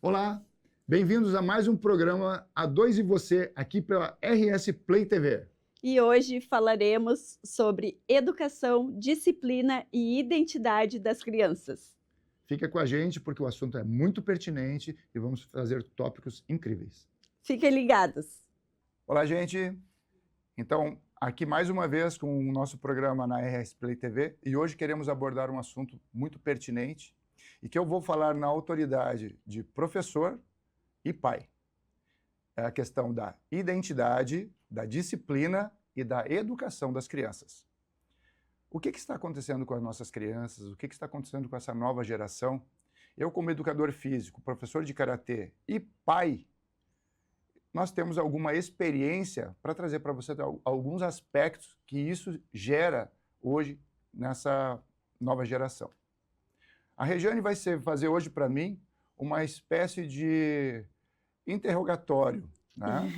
Olá, bem-vindos a mais um programa A2 e Você, aqui pela RS Play TV. E hoje falaremos sobre educação, disciplina e identidade das crianças. Fica com a gente porque o assunto é muito pertinente e vamos trazer tópicos incríveis. Fiquem ligados! Olá, gente! Então, aqui mais uma vez com o nosso programa na RS Play TV e hoje queremos abordar um assunto muito pertinente e que eu vou falar na autoridade de professor e pai. É a questão da identidade, da disciplina e da educação das crianças. O que está acontecendo com as nossas crianças? O que está acontecendo com essa nova geração? Eu, como educador físico, professor de karatê e pai, nós temos alguma experiência para trazer para você alguns aspectos que isso gera hoje nessa nova geração. A Regiane vai fazer hoje para mim uma espécie de interrogatório, né?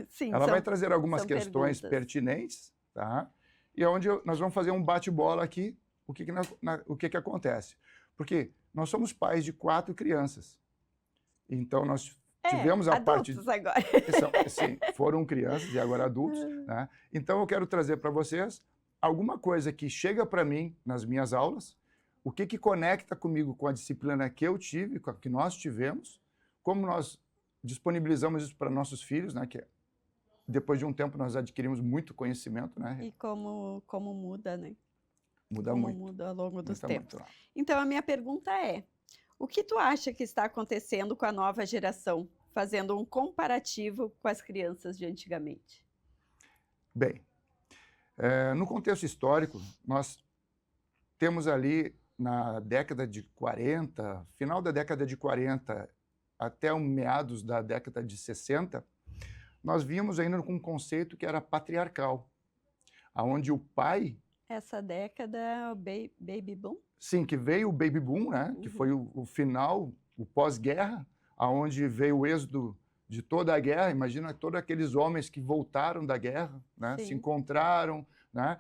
Sim, ela vai trazer algumas questões perguntas pertinentes, tá? E onde nós vamos fazer um bate-bola aqui, o que acontece. Porque nós somos pais de 4 crianças. Então, nós tivemos a parte... adultos agora. Sim, foram crianças e agora adultos, né? Então, eu quero trazer para vocês alguma coisa que chega para mim nas minhas aulas, o que conecta comigo com a disciplina que eu tive, que nós tivemos, como nós disponibilizamos isso para nossos filhos, né? Que depois de um tempo nós adquirimos muito conhecimento, né? E como muda, né? Muda como muito. Muda ao longo dos tempos. Muito. Então, a minha pergunta é, o que tu acha que está acontecendo com a nova geração, fazendo um comparativo com as crianças de antigamente? Bem, no contexto histórico, nós temos ali na década de 40, final da década de 40 até meados da década de 60, nós vimos ainda com um conceito que era patriarcal, onde o pai... Essa década, o baby boom? Sim, que veio o baby boom, né? Que foi o final, o pós-guerra, onde veio o êxodo de toda a guerra. Imagina todos aqueles homens que voltaram da guerra, né? Se encontraram, né?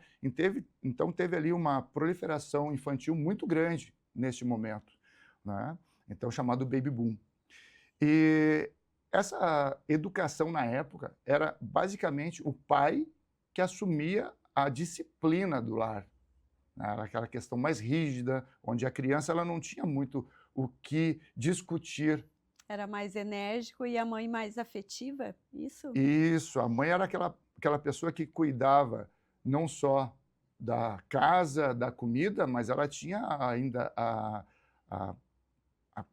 Então teve ali uma proliferação infantil muito grande neste momento, né? Então chamado baby boom. E essa educação na época era basicamente o pai que assumia a disciplina do lar. Era aquela questão mais rígida, onde a criança ela não tinha muito o que discutir. Era mais enérgico e a mãe mais afetiva, isso? Isso, a mãe era aquela pessoa que cuidava não só da casa, da comida, mas ela tinha ainda a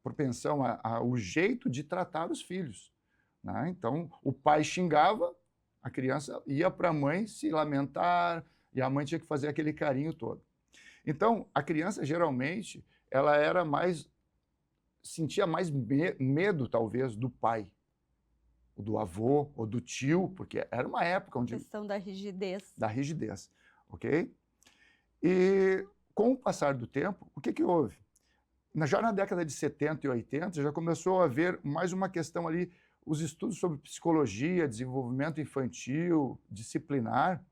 propensão, o jeito de tratar os filhos, né? Então, o pai xingava, a criança ia para a mãe se lamentar, e a mãe tinha que fazer aquele carinho todo. Então, a criança, geralmente, ela sentia mais medo, talvez, do pai, do avô ou do tio, porque era uma época onde... A questão da rigidez. Da rigidez, ok? E, com o passar do tempo, o que houve? Já na década de 70 e 80, já começou a haver mais uma questão ali, os estudos sobre psicologia, desenvolvimento infantil, disciplinar.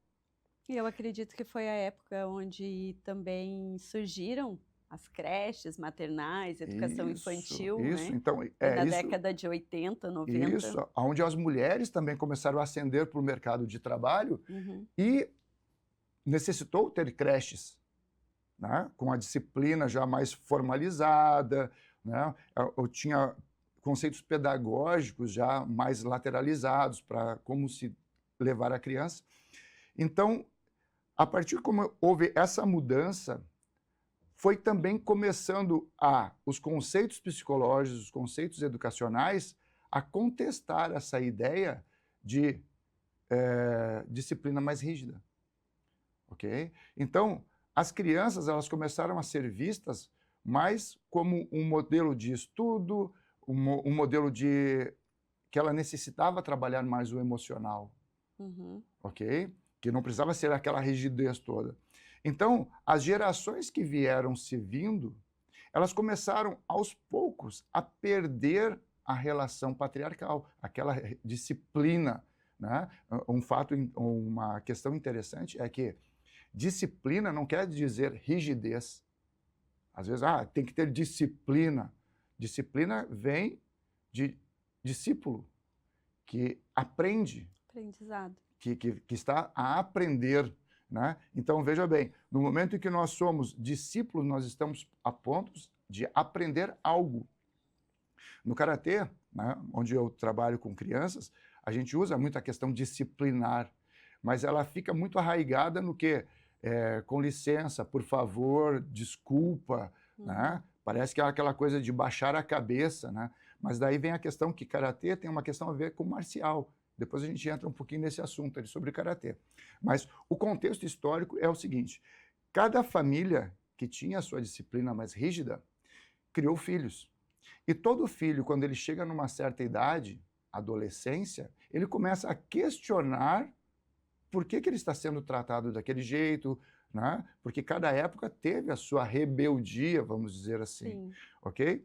E eu acredito que foi a época onde também surgiram as creches maternais, educação infantil, isso, né? Então, na década de 80, 90. Isso, onde as mulheres também começaram a ascender para o mercado de trabalho e necessitou ter creches, né? Com a disciplina já mais formalizada, né? Eu tinha conceitos pedagógicos já mais lateralizados para como se levar a criança. Então, a partir como houve essa mudança, foi também começando os conceitos psicológicos, os conceitos educacionais, a contestar essa ideia de disciplina mais rígida, ok? Então, as crianças elas começaram a ser vistas mais como um modelo de estudo, um modelo que ela necessitava trabalhar mais o emocional, ok? Que não precisava ser aquela rigidez toda. Então, as gerações que vieram se vindo, elas começaram, aos poucos, a perder a relação patriarcal, aquela disciplina, né? Uma questão interessante é que disciplina não quer dizer rigidez. Às vezes, tem que ter disciplina. Disciplina vem de discípulo que aprende, Aprendizado. que está a aprender, né? Então, veja bem, no momento em que nós somos discípulos, nós estamos a pontos de aprender algo. No Karatê, né, onde eu trabalho com crianças, a gente usa muito a questão disciplinar, mas ela fica muito arraigada no quê? Com licença, por favor, desculpa, né? Parece que é aquela coisa de baixar a cabeça, né? Mas daí vem a questão que Karatê tem uma questão a ver com marcial. Depois a gente entra um pouquinho nesse assunto ali sobre Karatê. Mas o contexto histórico é o seguinte, cada família que tinha a sua disciplina mais rígida, criou filhos. E todo filho, quando ele chega numa certa idade, adolescência, ele começa a questionar por que ele está sendo tratado daquele jeito, né? Porque cada época teve a sua rebeldia, vamos dizer assim, Sim. ok?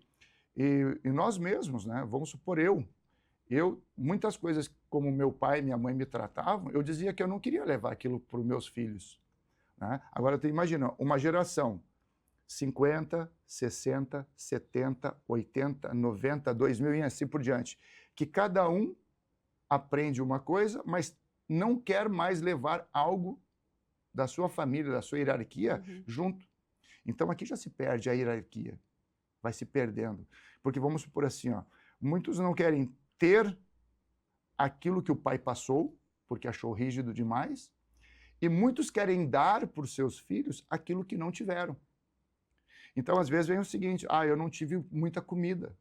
E nós mesmos, né? Vamos supor muitas coisas como meu pai e minha mãe me tratavam, eu dizia que eu não queria levar aquilo para os meus filhos, né? Agora, tu imagina, uma geração 50, 60, 70, 80, 90, 2000 e assim por diante, que cada um aprende uma coisa, mas não quer mais levar algo da sua família, da sua hierarquia junto. Então aqui já se perde a hierarquia, vai se perdendo. Porque vamos supor assim, ó, muitos não querem ter aquilo que o pai passou, porque achou rígido demais, e muitos querem dar para os seus filhos aquilo que não tiveram. Então, às vezes, vem o seguinte, eu não tive muita comida,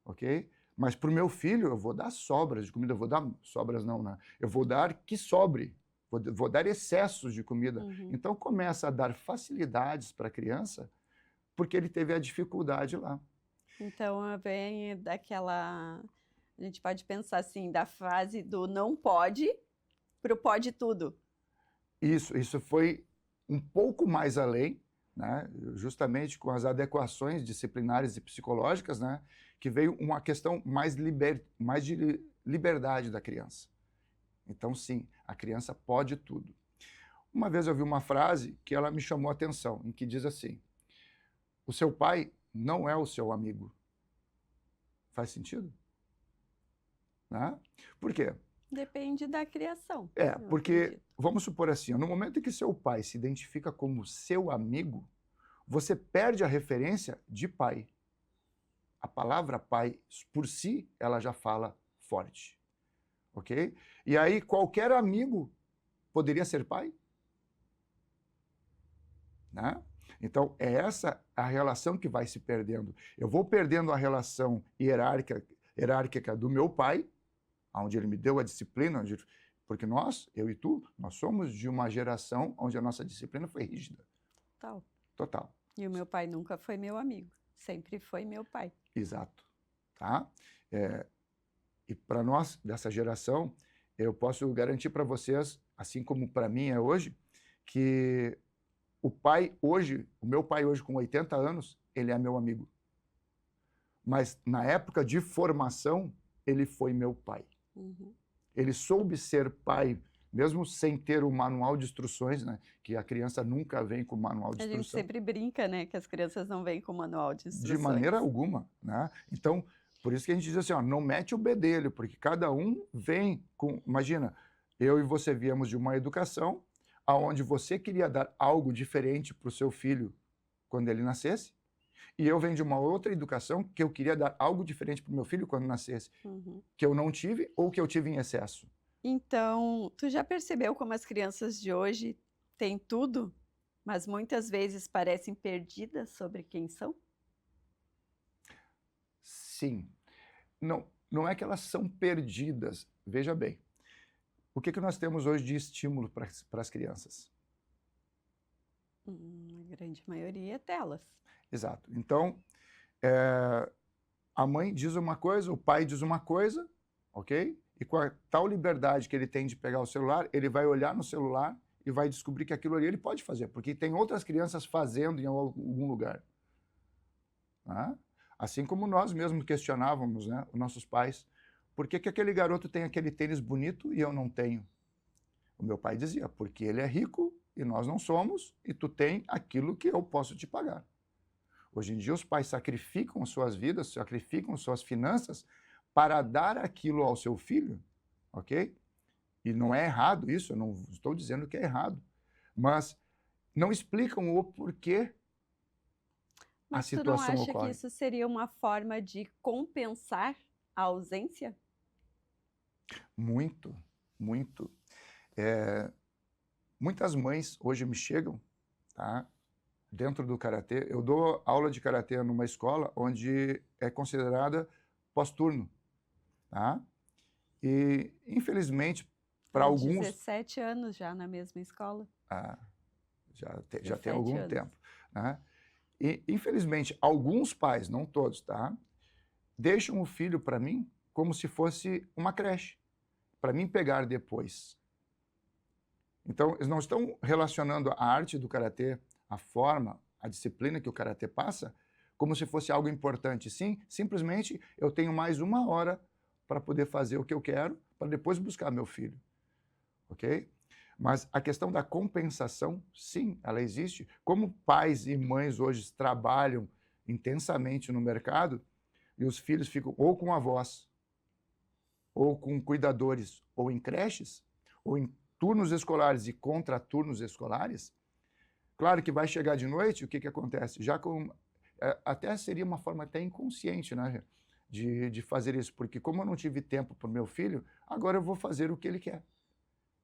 ok? Mas para o meu filho, eu vou dar sobras de comida, eu vou dar sobras não, né? Eu vou dar que sobre, vou dar excessos de comida. Então, começa a dar facilidades para a criança, porque ele teve a dificuldade lá. Então, vem daquela... A gente pode pensar assim, da fase do não pode para o pode tudo. Isso foi um pouco mais além, né? Justamente com as adequações disciplinares e psicológicas, né? Que veio uma questão mais de liberdade da criança. Então, sim, a criança pode tudo. Uma vez eu vi uma frase que ela me chamou a atenção, em que diz assim, o seu pai não é o seu amigo. Faz sentido? Né? Por quê? Depende da criação. Porque, vamos supor assim, no momento em que seu pai se identifica como seu amigo, você perde a referência de pai. A palavra pai, por si, ela já fala forte. Ok? E aí, qualquer amigo poderia ser pai? Né? Então, é essa a relação que vai se perdendo. Eu vou perdendo a relação hierárquica do meu pai, onde ele me deu a disciplina, porque eu e tu, nós somos de uma geração onde a nossa disciplina foi rígida. Total. E o meu pai nunca foi meu amigo, sempre foi meu pai. Exato. Tá? E para nós, dessa geração, eu posso garantir para vocês, assim como para mim é hoje, que o meu pai hoje com 80 anos, ele é meu amigo. Mas na época de formação, ele foi meu pai. Ele soube ser pai, mesmo sem ter o manual de instruções, né? Que a criança nunca vem com o manual de instrução. A gente sempre brinca, né? Que as crianças não vêm com o manual de instruções. De maneira alguma, né? Então, por isso que a gente diz assim, ó, não mete o bedelho, porque cada um vem com... Imagina, eu e você viemos de uma educação onde você queria dar algo diferente para o seu filho quando ele nascesse, e eu venho de uma outra educação que eu queria dar algo diferente para o meu filho quando nascesse, que eu não tive ou que eu tive em excesso. Então, tu já percebeu como as crianças de hoje têm tudo, mas muitas vezes parecem perdidas sobre quem são? Sim. Não é que elas são perdidas. Veja bem, o que nós temos hoje de estímulo para as crianças? A grande maioria é telas. Exato. Então, a mãe diz uma coisa, o pai diz uma coisa, ok? E com a tal liberdade que ele tem de pegar o celular, ele vai olhar no celular e vai descobrir que aquilo ali ele pode fazer, porque tem outras crianças fazendo em algum lugar. Né? Assim como nós mesmos questionávamos, né, os nossos pais, por que aquele garoto tem aquele tênis bonito e eu não tenho? O meu pai dizia, porque ele é rico e nós não somos, e tu tem aquilo que eu posso te pagar. Hoje em dia os pais sacrificam suas vidas, sacrificam suas finanças para dar aquilo ao seu filho, ok? E não é errado isso, eu não estou dizendo que é errado, mas não explicam o porquê a Mas tu não situação acha que ocorre. isso seria uma forma de compensar a ausência? Muito, muito. Muitas mães hoje me chegam, tá? Dentro do karatê. Eu dou aula de karatê numa escola onde é considerada pós-turno, tá? E, infelizmente, para Há alguns... 17 anos já na mesma escola. Já tem algum 17 anos. tempo, né? E, infelizmente, alguns pais, não todos, tá? Deixam o filho para mim como se fosse uma creche, para mim pegar depois. Então, eles não estão relacionando a arte do karatê, a forma, a disciplina que o karatê passa, como se fosse algo importante. Sim, simplesmente eu tenho mais 1 hora para poder fazer o que eu quero, para depois buscar meu filho. Ok? Mas a questão da compensação, sim, ela existe. Como pais e mães hoje trabalham intensamente no mercado, e os filhos ficam ou com avós, ou com cuidadores, ou em creches, ou em turnos escolares e contraturnos escolares, claro que vai chegar de noite, o que acontece? Até seria uma forma até inconsciente, né, de fazer isso, porque como eu não tive tempo para o meu filho, agora eu vou fazer o que ele quer.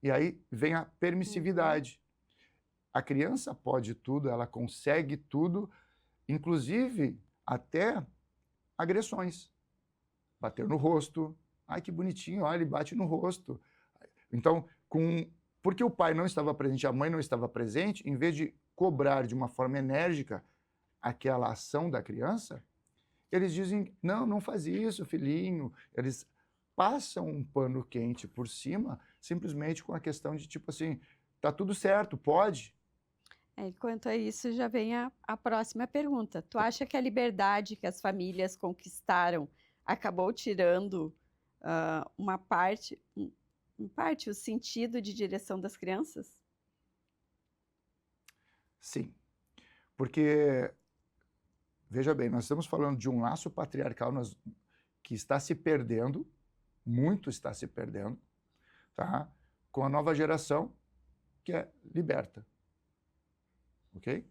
E aí vem a permissividade. A criança pode tudo, ela consegue tudo, inclusive até agressões. Bater no rosto. Ai, que bonitinho, olha, ele bate no rosto. Então, porque o pai não estava presente, a mãe não estava presente, em vez de cobrar de uma forma enérgica aquela ação da criança, eles dizem, não faz isso, filhinho. Eles passam um pano quente por cima, simplesmente com a questão de tipo assim, tá tudo certo, pode. Quanto a isso, já vem a próxima pergunta. Tu acha que a liberdade que as famílias conquistaram acabou tirando uma parte, em parte, o sentido de direção das crianças? Sim, porque, veja bem, nós estamos falando de um laço patriarcal que está se perdendo, muito está se perdendo, tá? Com a nova geração que é liberta. Ok?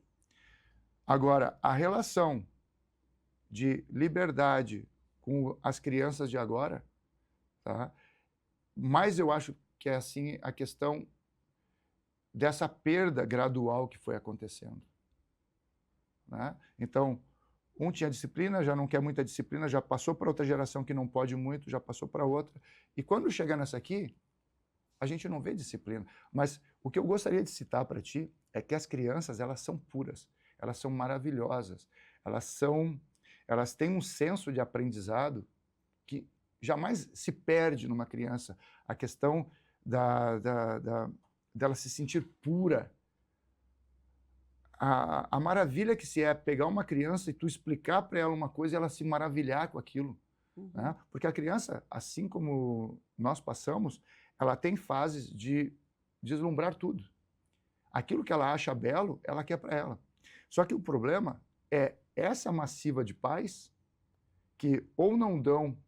Agora, a relação de liberdade com as crianças de agora, tá? Mas eu acho que é assim a questão dessa perda gradual que foi acontecendo. Né? Então, um tinha disciplina, já não quer muita disciplina, já passou para outra geração que não pode muito, já passou para outra. E quando chega nessa aqui, a gente não vê disciplina. Mas o que eu gostaria de citar para ti é que as crianças, elas são puras, elas são maravilhosas, elas têm um senso de aprendizado que jamais se perde numa criança. A questão dela se sentir pura. A maravilha que se é pegar uma criança e tu explicar para ela uma coisa e ela se maravilhar com aquilo. Né? Porque a criança, assim como nós passamos, ela tem fases de deslumbrar tudo. Aquilo que ela acha belo, ela quer para ela. Só que o problema é essa massiva de pais que ou não dão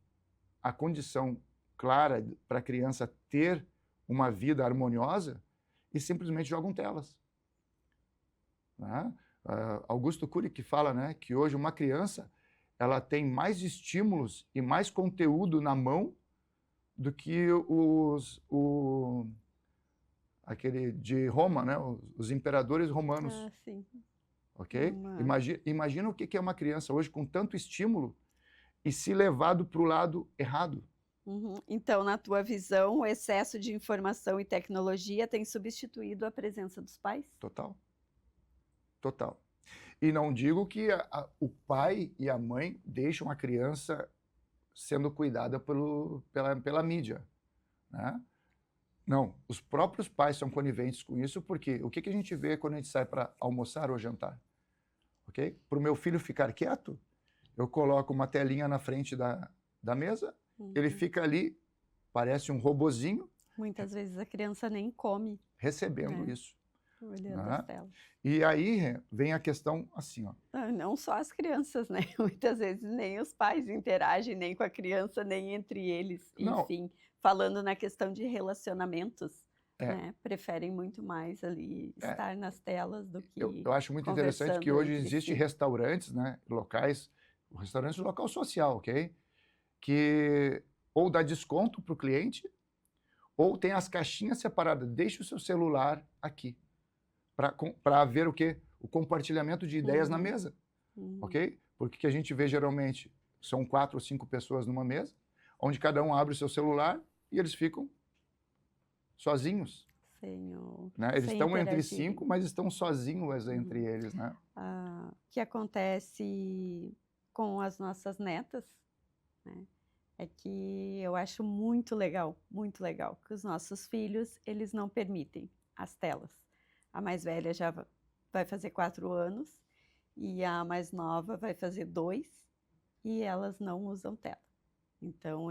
a condição clara para a criança ter uma vida harmoniosa e simplesmente jogam telas. Né? Augusto Cury que fala, né, que hoje uma criança ela tem mais estímulos e mais conteúdo na mão do que aquele de Roma, né, os imperadores romanos. Sim. Ok? Imagina o que é uma criança hoje com tanto estímulo e se levado para o lado errado. Então, na tua visão, o excesso de informação e tecnologia tem substituído a presença dos pais? Total. Total. E não digo que o pai e a mãe deixam a criança sendo cuidada pela mídia. Né? Não, os próprios pais são coniventes com isso, porque o que a gente vê quando a gente sai para almoçar ou jantar? Okay? Para o meu filho ficar quieto, eu coloco uma telinha na frente da mesa, ele fica ali, parece um robozinho. Muitas vezes a criança nem come. Recebendo isso. Olhando né? as telas. E aí vem a questão assim, ó. Não só as crianças, né? Muitas vezes nem os pais interagem nem com a criança, nem entre eles. Não, Enfim, falando na questão de relacionamentos, é, né? Preferem muito mais ali é, estar nas telas do eu que acho muito interessante que conversando hoje entre existem si. restaurantes, né, locais, restaurantes de local social, ok? Que ou dá desconto para o cliente, ou tem as caixinhas separadas. Deixe o seu celular aqui, para ver o quê? O compartilhamento de ideias na Uhum, mesa, uhum. ok? Porque o que a gente vê geralmente são 4 ou 5 pessoas numa mesa, onde cada um abre o seu celular e eles ficam sozinhos, né? Eles Sem estão entre interagirem. 5, mas estão sozinhos entre Uhum. eles, né? O que acontece com as nossas netas, né, é que eu acho muito legal, que os nossos filhos, eles não permitem as telas. A mais velha já vai fazer 4 anos e a mais nova vai fazer 2 e elas não usam tela. Então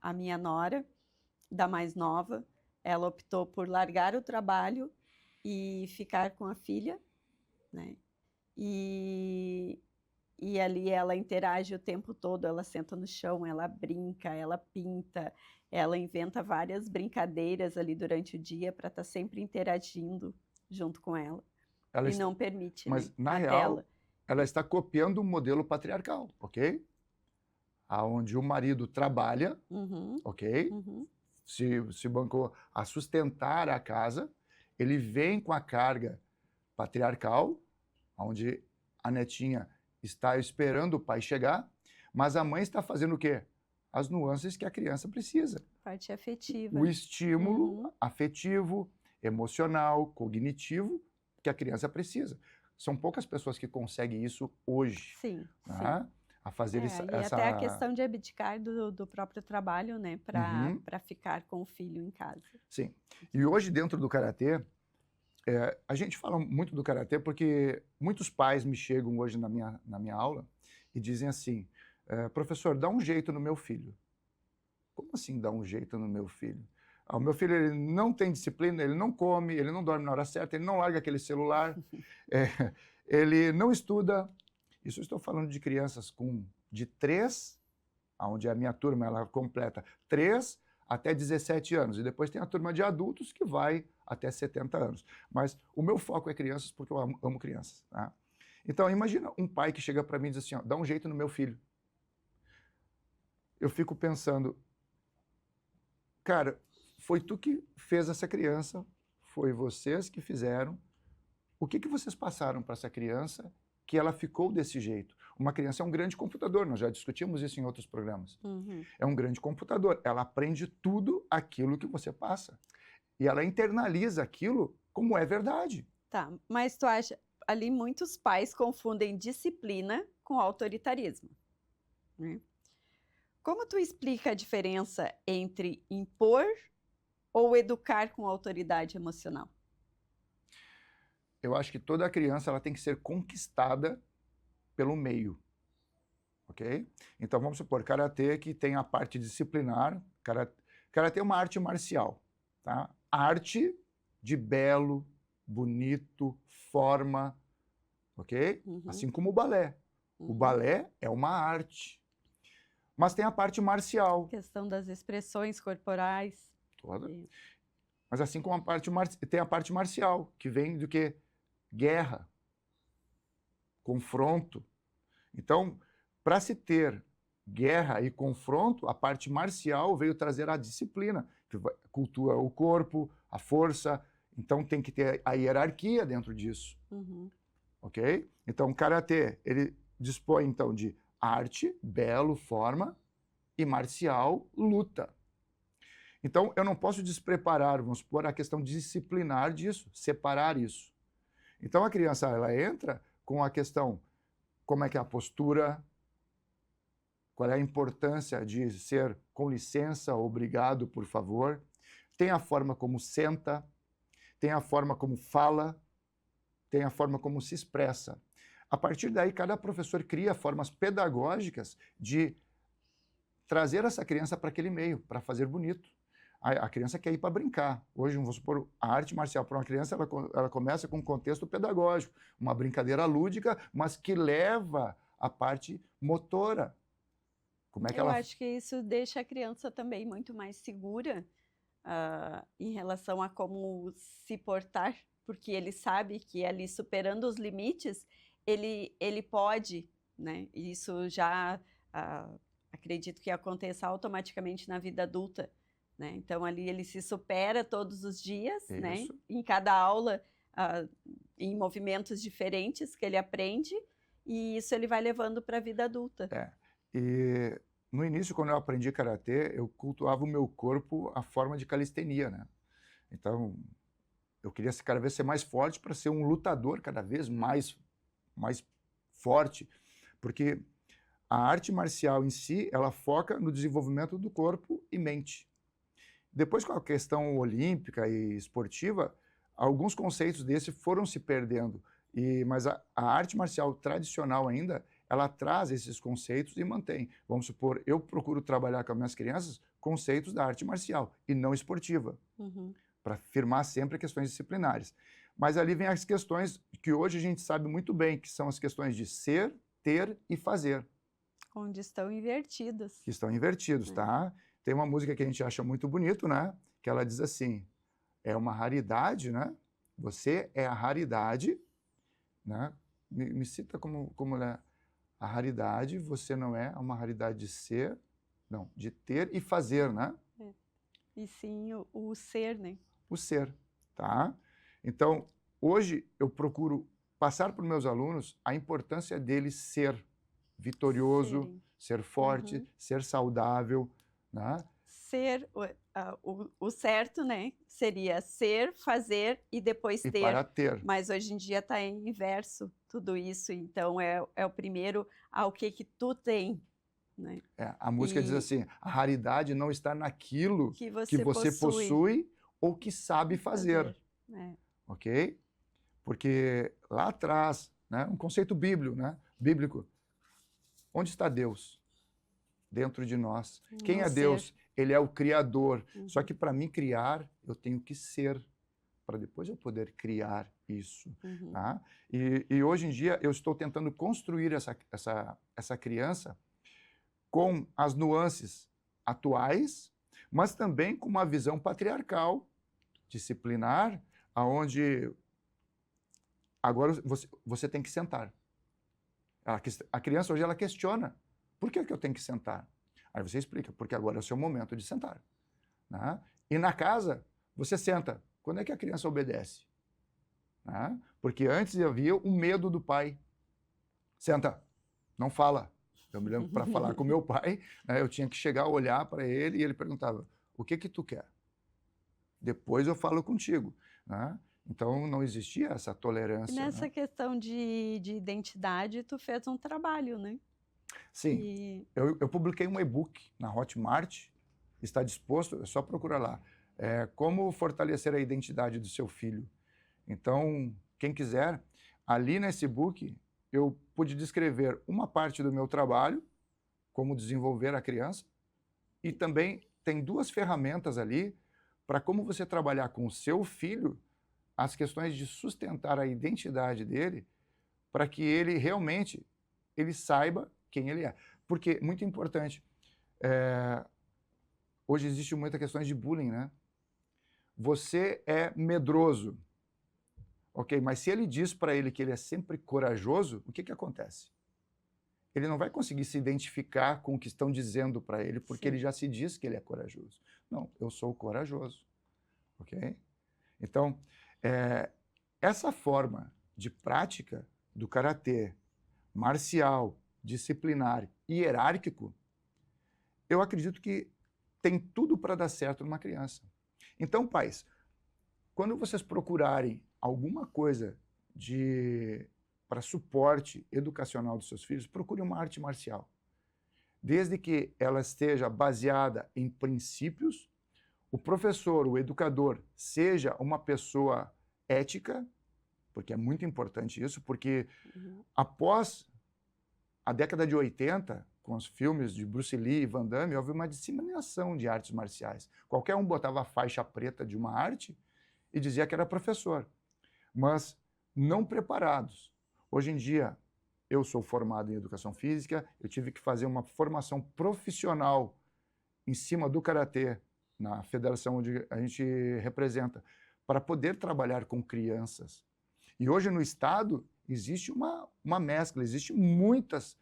a minha nora, da mais nova, ela optou por largar o trabalho e ficar com a filha, né? E, e ali ela interage o tempo todo, ela senta no chão, ela brinca, ela pinta, ela inventa várias brincadeiras ali durante o dia para estar sempre interagindo junto com ela. Ela E está, não permite, né, mas, na a real, tela. ela está copiando um modelo patriarcal, ok? Aonde o marido trabalha, Uhum, ok? uhum, Se bancou a sustentar a casa, ele vem com a carga patriarcal, onde a netinha está esperando o pai chegar, mas a mãe está fazendo o quê? As nuances que a criança precisa. parte afetiva. O estímulo Uhum, afetivo, emocional, cognitivo que a criança precisa. São poucas pessoas que conseguem isso hoje, sim, sim. né? A fazer E até a questão de abdicar do próprio trabalho, né, Uhum, para ficar com o filho em casa. sim. E hoje, dentro do Karatê, a gente fala muito do Karatê porque muitos pais me chegam hoje na minha aula e dizem assim, professor, dá um jeito no meu filho. Como assim dá um jeito no meu filho? O meu filho ele não tem disciplina, ele não come, ele não dorme na hora certa, ele não larga aquele celular, é, ele não estuda. Isso eu estou falando de crianças de 3, onde a minha turma ela completa 3 até 17 anos. E depois tem a turma de adultos que vai até 70 anos. Mas o meu foco é crianças porque eu amo crianças. Tá? Então, imagina um pai que chega para mim e diz assim, ó, dá um jeito no meu filho. Eu fico pensando, cara, foi tu que fez essa criança, foi vocês que fizeram. O que vocês passaram para essa criança que ela ficou desse jeito? Uma criança é um grande computador, nós já discutimos isso em outros programas. Uhum. É um grande computador, ela aprende tudo aquilo que você passa. E ela internaliza aquilo como é verdade. Tá, mas tu acha, ali muitos pais confundem disciplina com autoritarismo, né? Como tu explica a diferença entre impor ou educar com autoridade emocional? Eu acho que toda criança ela tem que ser conquistada pelo meio, ok? Então vamos supor, karatê que tem a parte disciplinar, karatê é uma arte marcial, tá? Arte de belo, bonito, forma, ok? Uhum, Assim como o balé. O uhum. balé é uma arte, mas tem a parte marcial. Questão das expressões corporais. Toda. Mas assim como tem a parte marcial, que vem do que? Guerra, confronto. Então, para se ter guerra e confronto, a parte marcial veio trazer a disciplina, que cultua o corpo, a força. Então, tem que ter a hierarquia dentro disso. Uhum. Ok? Então, o karatê, ele dispõe, então, de arte, belo, forma, e marcial, luta. Então, eu não posso despreparar, vamos supor, a questão disciplinar disso, separar isso. Então, a criança, ela entra com a questão, como é que é a postura, qual é a importância de ser com licença, obrigado, por favor. Tem a forma como senta, tem a forma como fala, tem a forma como se expressa. A partir daí, cada professor cria formas pedagógicas de trazer essa criança para aquele meio, para fazer bonito. A criança quer ir para brincar. Hoje, vamos supor, a arte marcial para uma criança, ela começa com um contexto pedagógico, uma brincadeira lúdica, mas que leva a parte motora. Como é que Eu ela... acho que isso deixa a criança também muito mais segura em relação a como se portar, porque ele sabe que ali superando os limites, ele pode, né? Isso já acredito que aconteça automaticamente na vida adulta, né? Então ali ele se supera todos os dias, né? Isso. Em cada aula, em movimentos diferentes que ele aprende, e isso ele vai levando para a vida adulta. E no início, quando eu aprendi karatê, eu cultuava o meu corpo a forma de calistenia, né? Então, eu queria cada vez ser mais forte para ser um lutador cada vez mais forte, porque a arte marcial em si, ela foca no desenvolvimento do corpo e mente. Depois, com a questão olímpica e esportiva, alguns conceitos desse foram se perdendo, mas a arte marcial tradicional ainda, ela traz esses conceitos e mantém. Vamos supor, eu procuro trabalhar com as minhas crianças conceitos da arte marcial e não esportiva, para firmar sempre questões disciplinares. Mas ali vem as questões que hoje a gente sabe muito bem, que são as questões de ser, ter e fazer. Onde estão invertidas. Que estão invertidos, tá? Tem uma música que a gente acha muito bonito, né? Que ela diz assim, é uma raridade, né? Você é a raridade, né? Me cita como é a raridade, você não é uma raridade de ser, não, de ter e fazer, né? E sim o ser, né? O ser, tá? Então, hoje eu procuro passar para os meus alunos a importância deles ser vitorioso, ser forte, ser saudável, né? Ser, o certo, né? Seria ser, fazer e depois E ter. para ter. Mas hoje em dia está em inverso tudo isso. Então, é o primeiro ao que tu tem, né? A música diz assim, a raridade não está naquilo que você possui ou que sabe fazer. Ok? Porque lá atrás, né, um conceito bíblico, onde está Deus? Dentro de nós. Quem é Deus? Ele é o Criador. Só que para mim criar, eu tenho que ser, para depois eu poder criar isso. Tá? E hoje em dia eu estou tentando construir essa criança com as nuances atuais, mas também com uma visão patriarcal, disciplinar, aonde agora você tem que sentar. A criança hoje ela questiona, por que eu tenho que sentar? Aí você explica, porque agora é o seu momento de sentar. Né? E na casa, você senta. Quando é que a criança obedece? Né? Porque antes havia o medo do pai. Senta, não fala. Eu me lembro, para falar com meu pai, né, eu tinha que chegar, olhar para ele e ele perguntava, o que tu quer? Depois eu falo contigo. Né? Então, não existia essa tolerância. E nessa questão de identidade, tu fez um trabalho, né? Sim. Eu publiquei um e-book na Hotmart, está disposto, é só procurar lá. Como fortalecer a identidade do seu filho. Então, quem quiser, ali nesse e-book, eu pude descrever uma parte do meu trabalho, como desenvolver a criança, e também tem 2 ferramentas ali para como você trabalhar com o seu filho as questões de sustentar a identidade dele para que ele realmente saiba quem ele é. Porque, muito importante, hoje existe muita questão de bullying, né? Você é medroso. Ok, mas se ele diz para ele que ele é sempre corajoso, o que acontece? Ele não vai conseguir se identificar com o que estão dizendo para ele, porque ele já se diz que ele é corajoso. Não, eu sou corajoso. Ok? Então, essa forma de prática do karatê marcial, disciplinar e hierárquico, eu acredito que tem tudo para dar certo numa criança. Então, pais, quando vocês procurarem alguma coisa para suporte educacional dos seus filhos, procure uma arte marcial. Desde que ela esteja baseada em princípios, o professor, o educador, seja uma pessoa ética, porque é muito importante isso, porque após A década de 80, com os filmes de Bruce Lee e Van Damme, houve uma disseminação de artes marciais. Qualquer um botava a faixa preta de uma arte e dizia que era professor, mas não preparados. Hoje em dia, eu sou formado em educação física, eu tive que fazer uma formação profissional em cima do karatê, na federação onde a gente representa, para poder trabalhar com crianças. E hoje no estado existe uma mescla, existem muitas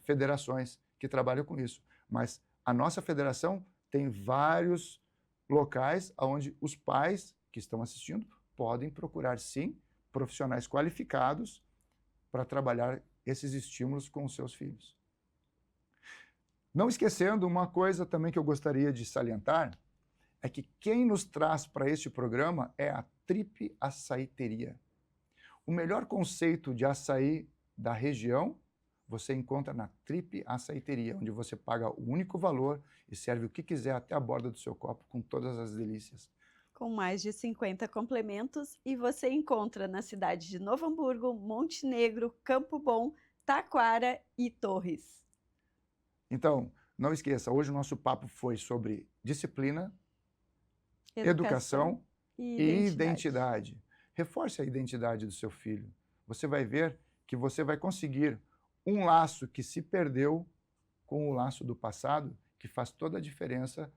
federações que trabalham com isso, mas a nossa federação tem vários locais onde os pais que estão assistindo podem procurar, sim, profissionais qualificados para trabalhar esses estímulos com os seus filhos. Não esquecendo, uma coisa também que eu gostaria de salientar é que quem nos traz para este programa é a Trip Açaiteria. O melhor conceito de açaí da região você encontra na Trip Açaiteria, onde você paga o único valor e serve o que quiser até a borda do seu copo, com todas as delícias. Com mais de 50 complementos, e você encontra na cidade de Novo Hamburgo, Montenegro, Campo Bom, Taquara e Torres. Então, não esqueça, hoje o nosso papo foi sobre disciplina, educação e identidade. Reforce a identidade do seu filho. Você vai ver que você vai conseguir um laço que se perdeu com o laço do passado, que faz toda a diferença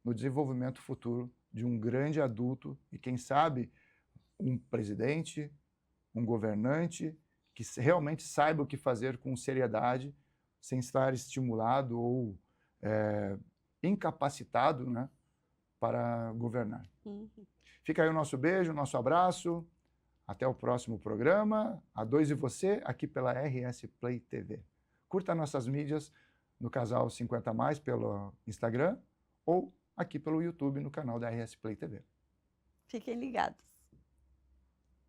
no desenvolvimento futuro de um grande adulto e, quem sabe, um presidente, um governante que realmente saiba o que fazer com seriedade, sem estar estimulado ou incapacitado, né, para governar. Fica aí o nosso beijo, o nosso abraço. Até o próximo programa. A Dois e Você, aqui pela RS Play TV. Curta nossas mídias no Casal 50+, pelo Instagram, ou aqui pelo YouTube, no canal da RS Play TV. Fiquem ligados.